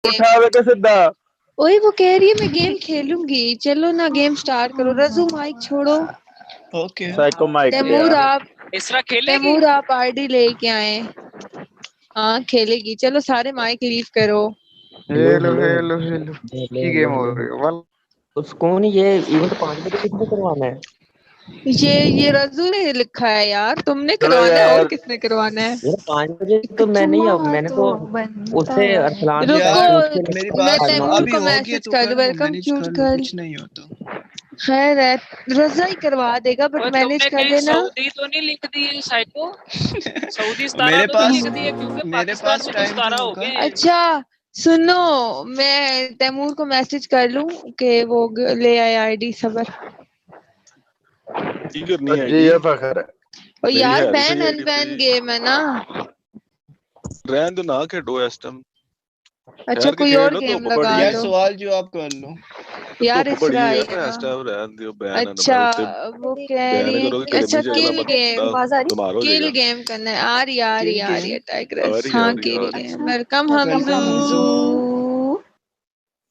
उठावे के सीधा। ओए वो कह रही है मैं गेम खेलूंगी, चलो ना गेम स्टार्ट करो। रजू माइक छोड़ो। ओके साइको माइक तैमूर आप इसरा खेलेगी? तैमूर आप आईडी लेके आए। हाँ खेलेगी, चलो सारे माइक लीव करो। हेलो हेलो हेलो की गेम हो रही है वाल उसको नहीं, ये इवेंट 5 बजे किसने करवाना है? ये रजू ने लिखा है यार, तुमने चलो करवाना है और यार। किसने करवाना है? यार 5 बजे तो मैं नहीं, अब मैंने तो उससे अरसलान से रुको, पूछ के मेरी मैं बात सुनो, तैमूर अभी को हो गया मैसेज तो कर कर दूं, लो, वेलकम मैनेज क्यूट कर लो, गर्ल। कुछ नहीं हो तो। खैर है, रजा ही करवा देगा बट और मैनेज तुमने कर कहीं लेना। सऊदी तो नहीं लिख दी है साइको? सऊदी सितारा मेरे तो नहीं पास लिख दी है, क्योंकि मेरे पाकिस्तान पास में तो टाइम सितारा तो हो होगा। गए। अच्छा सुनो, मैं तैमूर को मैसेज कर लूं कि वो ले आए आईडी। सबर की करनी है जी ये फखर है। और मेरी यार है तो बैन सही अनबैन आईडी गेम है ना। रहन दो ना खेडो इस टाइम। अच्छा ठहर के कोई खेल और लो तो गेम बढ़ लगा यार लो सवाल जवाब कर लो। यार। धुप बड़ी इसरा है आएगा ना ना। इस टाइम, रहन दियो बैन अच्छा ना ते वो कह बैन रही करोगे है, खेलने अच्छा नहीं जाएगा किल बंदा, गेम, बीमार हो किल जाएगा। गेम करना है। आ रही आ रही किल आ रही है गेम आ टाइग्रेस। रही आ हाँ रही किल आ रही गेम। वेलकम हमजू।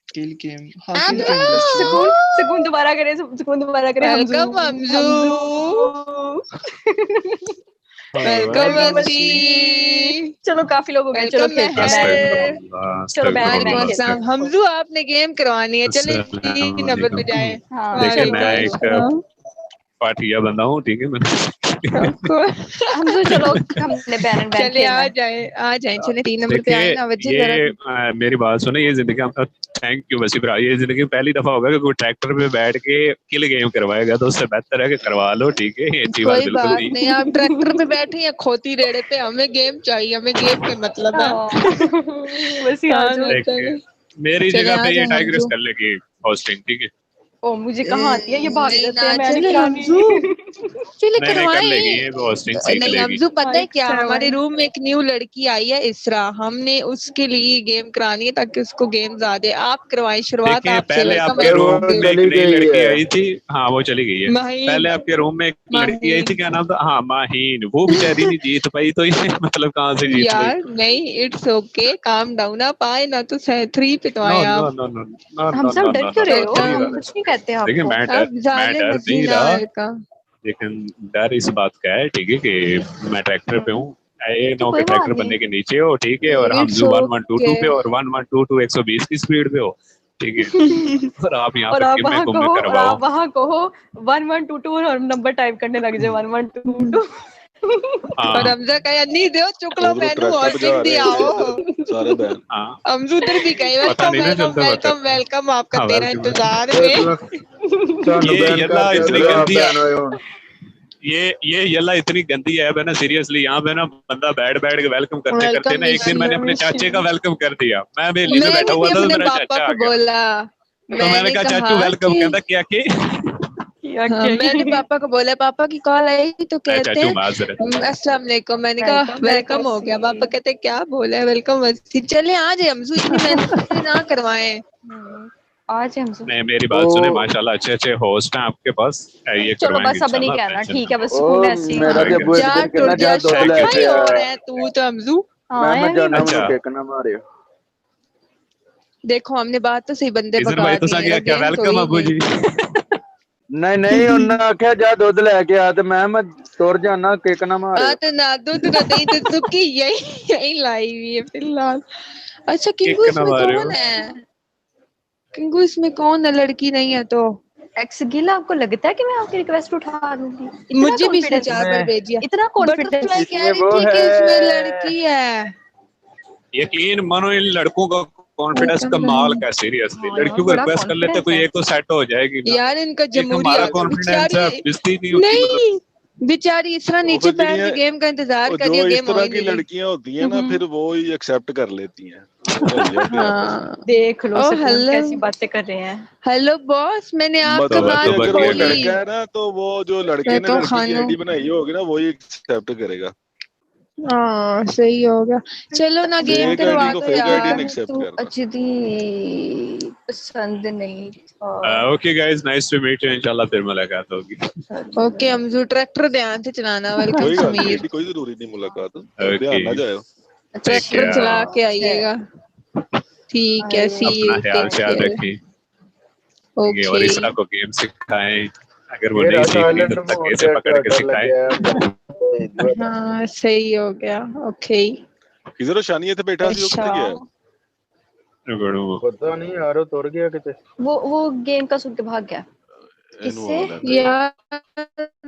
किल गेम, हाँ किल गेम पूछो। सुकून दोबारा करे, सुकून दोबारा करे। वेलकम हमजू। वेलकम वसी। चलो काफी लोग हो गए, चलो वेलकम खेलते हैं। महर। चलो बैन वालेकुम बैन खेलते अस्सलाम। हमजू आपने गेम करवानी है, चले 3 नंबर पे जाए। हाँ देखिए चलो मैं एक पाठिया बंदा हूँ, ठीक है मैं हमजू चलो हमने बैन एंड बैन चले खेलना आ जाए चले 3 नंबर पे आए ना। वजह जरा ये मेरी बात सुने, ये जिंदगी में थैंक यू वसी भरा, ये जिंदगी में पहली दफा होगा कि कोई ट्रैक्टर पे बैठ के किल गेम करवाएगा, तो उससे बेहतर है कि करवा लो, ठीक है। ये अच्छी बात कोई बिल्कुल बात नहीं। नहीं, आप ट्रैक्टर पे बैठे या खोती रेड़े पे, हमें गेम चाहिए, हमें गेम पे मतलब है। वैसे आ हाँ जाओ। ना, देखिए मेरी चले जगह आ पे ये जाए टाइग्रेस हमजू। कर लेगी होस्टिंग, ठीक है। ओ मुझे कहाँ आती है, ये भाग नहीं जाते ना हैं, मैं नहीं चले करानी। हमजू, चले नहीं नहीं कर लेगी, ये करवाएं। होस्टिंग सीख नहीं लेगी। हमजू पता है क्या, 5 हमारे 7 रूम में एक न्यू लड़की आई है इसरा, हमने उसके लिए गेम करानी है ताकि उसको गेम्स आ जाए। आप करवाएं, शुरुआत देखिए आपसे। पहले वेलकम आपके अरे वो रूम में एक चली नई गई लड़की है। आई थी, हाँ वो चली गई है। माहीन। पहले आपके रूम में एक लड़की आई थी, माहीन क्या नाम था? हाँ माहीन, वो बेचारी नहीं जीत पाई, तो ये मतलब कहाँ से जीत गई? यार नहीं, इट्स ओके, काम डाउन। आप आए ना तो 3 पे तो नो आए नो आप। नो नो नो हम नो सब नो डर नो क्यों नो रहे हो, नहीं हम रहा। कुछ नहीं कहते देखिए आपको। अब मैं जालिम डर नहीं हसीना रहा, वेलकम। लेकिन डर इस बात का है, ठीक है, कि मैं ट्रैक्टर पे हूँ, ये तो नो कोई के बात ट्रैक्टर नहीं। बनने के नीचे हो, ठीक है, और हम इट्स जो ओके। 1122 पे और 1122 120 की स्पीड पे हो, ठीक है, और आप यहाँ और पे आप किल में वहाँ गुम्मे कहो, और करवाओ। आप वहाँ कहो 1122 और नंबर टाइप करने लग जाए 1122। और हाँ हमजा कहा नहीं दो चुकलो उधर मैनू ट्रैक्टर पे जा होस्टिंग दी रहे थे, आओ। इधर सारे बैन। हाँ हमजू उधर भी गए। पता वेलकम नहीं ना वेलकम चलता वेलकम पता। वेलकम, आपका हाँ तेरा वेलकम। इंतजार देख में। लो सानू ये बैन यल्ला कर दिया इतनी तो आप गंदी बैन होए हुन। ये यल्ला इतनी गंदी ऐप है ना, सीरियसली, यहाँ पे ना बंदा बैठ बैठ के वेलकम करते करते वेलकम ना, एक दिन मैंने अपने चाचे का वेलकम कर दिया। मैं हवेली में बैठा मैंने हुआ भी था तो अपने मेरा पापा चाचा आ को गया, बोला, तो मैंने कहा चाचू वेलकम, कि कहता क्या कि हाँ, मैंने पापा को बोला, पापा की कॉल आई तो कहते चाचू हैं माजरत। अस्सलाम वालेकुम। मैंने कहा वेलकम हो गया। पापा कहते क्या बोला है, वेलकम वसी। चले आ जाए हमजू, इतनी मेहनत ना करवाएं। आज हमसे नहीं मेरी ओ बात सुने, माशाल्लाह अच्छे अच्छे होस्ट हैं आपके पास, ये चलो करवाएंगे बस अब नहीं इंशाल्लाह, कहना, टेंशन ठीक है, मत बस ओ सुकून ऐसी। मेरा ते अबू एक जा दिन टुर कहना जा, जा दुध शौक लेके ही आ। और है तू तो हमजू। मैं हाँ जाना अच्छा मैनू किक ना मारियो। देखो हमने बात तो सही बंदे इधर भगा भाई तो दी है, क्या क्या गेम तो वेलकम ही अबू नहीं। जी। नहीं नहीं उन्हें आख्या जा दुध लेके आ, ते मैं तुर जाना किक ना मारियो। तो ना दूध ना दही तो सुखी यही यही लाई हुई है फिलहाल। अच्छा किंगू किक ना इसमें मारे कौन हो। है? किंगू इसमें कौन है? लड़की नहीं है तो एक्स गिला, आपको लगता है कि मैं आपकी रिक्वेस्ट उठा लूंगी? इतना मुझे भी इसने कॉन्फिडेंस, 4 बार भेजी है। इतना कॉन्फिडेंस। बटरफ्लाई कह इसमें रही वो थी कि उसमें लड़की है। है। यकीन मानो इन लड़कों का कॉन्फिडेंस वेलकम कमाल का, सीरियसली, हाँ यार लड़कियों को बड़ा रिक्वेस्ट कर लेते कॉन्फिडेंस कोई है। एक तो सेट हो जाएगी ना। यार इनका एक जमहूरी हमारा आ गया कॉन्फिडेंस है, बेचारी। बेइज्जती नहीं होती मतलब। नहीं बेचारी इस तरह वो नीचे फिर बैठ के गेम का इंतजार कर रही जो है, इस गेम हो तरह ही की नहीं रही। लड़कियां होती है ना, फिर वो ही एक्सेप्ट कर लेती हैं, समझ गया कि आपस में। हाँ देख लो ओ सुकून हेलो कैसी बातें कर रहे हैं। हेलो बॉस, मैंने आपका मतलब कि बात अगर वो खोली। लड़का है ना, तो वो जो लड़के ने वेलकम लड़की की खानू। आईडी बनाई होगी ना, वही एक्सेप्ट करेगा। हाँ सही होगा। चलो ना गेम फेक आईडी करवा को दो फेक आईडी यार। नहीं एक्सेप्ट तू करता। अजदी पसंद नहीं था। Okay guys, nice to meet you, इंशाल्लाह फिर मुलाकात होगी। ओके हमजू, ट्रैक्टर ध्यान से चलाना। वेलकम कोई गल नहीं, समीर। एडी कोई जरूरी नहीं मुलाकात, ओके ध्यान ना जाओ। Take tractor care. चला के आइएगा। ठीक है, सी अपना यू, ख्याल टेक ख्याल केयर। रखें। ठीक है, और इसरा को गेम सिखाएं, अगर वो ये नहीं सीख रही साइलेंट तो मोड धक्के से पे पकड़ के डर सिखाएं। लगया हाँ सही हो गया, ओके। किधर हो शानी इथे बैठा सी, वो किथे गया? गुड़ू पता नहीं यार वो तुर गया किते। वो गेम का सुन के भाग गया। ਇਹਨੂੰ किससे? ਆਉਣ ਲੈਂਦੇ। यार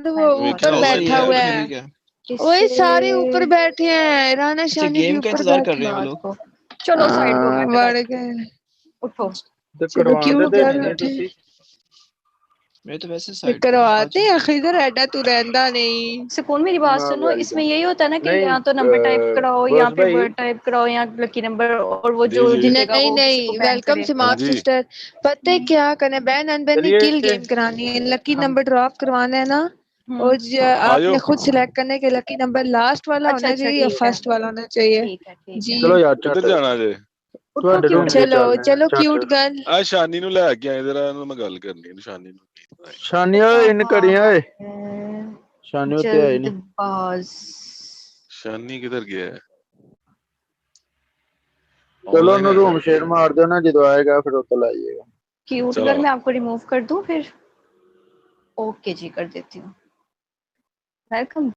वो क्या ऊपर हुआ, बैठा ये हुआ खेल है, क्या? वही सारे ऊपर बैठे हैं, राना अच्छा शानी भी गेम का ऊपर इंतजार कर बैठे रहे हैं वो हैं। लोग। चलो साइड को हाँ, बैठे बढ़ बैठे। गए। उठो। ਤੇ चलो क्यों ਕਰਵਾਉਂਦੇ ਤੇ कर ਨਹੀਂ बैठे? ਤੁਸੀਂ। मैं तो वैसे ये साइड करवाते हैं खिदर, एडा तू रहंदा नहीं। सुकून मेरी बात हाँ, सुनो, वेलकम। इसमें यही होता है ना कि नहीं, यहाँ तो नंबर टाइप कराओ, बॉस यहाँ पे भाई। वर्ड टाइप कराओ, यहाँ लकी नंबर, और वो जी, जो जी। जीतेगा नहीं वो किसी नहीं, को बैन वेलकम करे। सिमात जी। सिस्टर। पता है क्या करना है, बैन अनबैन नहीं, चलिए, किल गेम करानी है, लकी हम- नंबर ड्रॉप करवाना है ना। और आपने आयो। खुद सिलेक्ट करने के लकी नंबर लास्ट वाला अच्छा, होना अच्छा, चाहिए या ठीक है। फर्स्ट वाला होना चाहिए। ठीक है जी ਚਲੋ ਯਾਰ ਕਿੱਧਰ ਚੱਟ ਜਾਣਾ ਜੇ? उठो ਤੁਹਾਡੇ क्यों? room ਚ चलो ਚੱਲਦੇ ਆ, चलो ਚੱਟ। Cute girl. ਆ ਸ਼ਾਨੀ ਨੂੰ ਲੈ ਕੇ ਆਏ ਜਰਾ, ਇਹਨੂੰ ਮੈਂ ਗੱਲ ਕਰਨੀ ਹੈ ਸ਼ਾਨੀ ਨੂੰ। ਸ਼ਾਨੀਆ ਇਨ ਕੜੀਆਂ ਓਏ ਸ਼ਾਨੀ ਉੱਤੇ ਆਏ ਨਹੀਂ। जल्दबाज। ਸ਼ਾਨੀ ਕਿੱਧਰ ਗਿਆ ਹੈ? ਚਲੋ Online ਉਹਨੂੰ ਹੈਗਾ? ਰੂਮ ਸ਼ੇਅਰ ਮਾਰ ਦਿਓ ਨਾ, ਜਦੋਂ ਆਏਗਾ ਫਿਰ ਉੱਤੇ ਲਾਈਏਗਾ। क्यूट चलो। गर्ल मैं आपको रिमूव कर दूं फिर? ओके जी, कर देती हूँ। वेलकम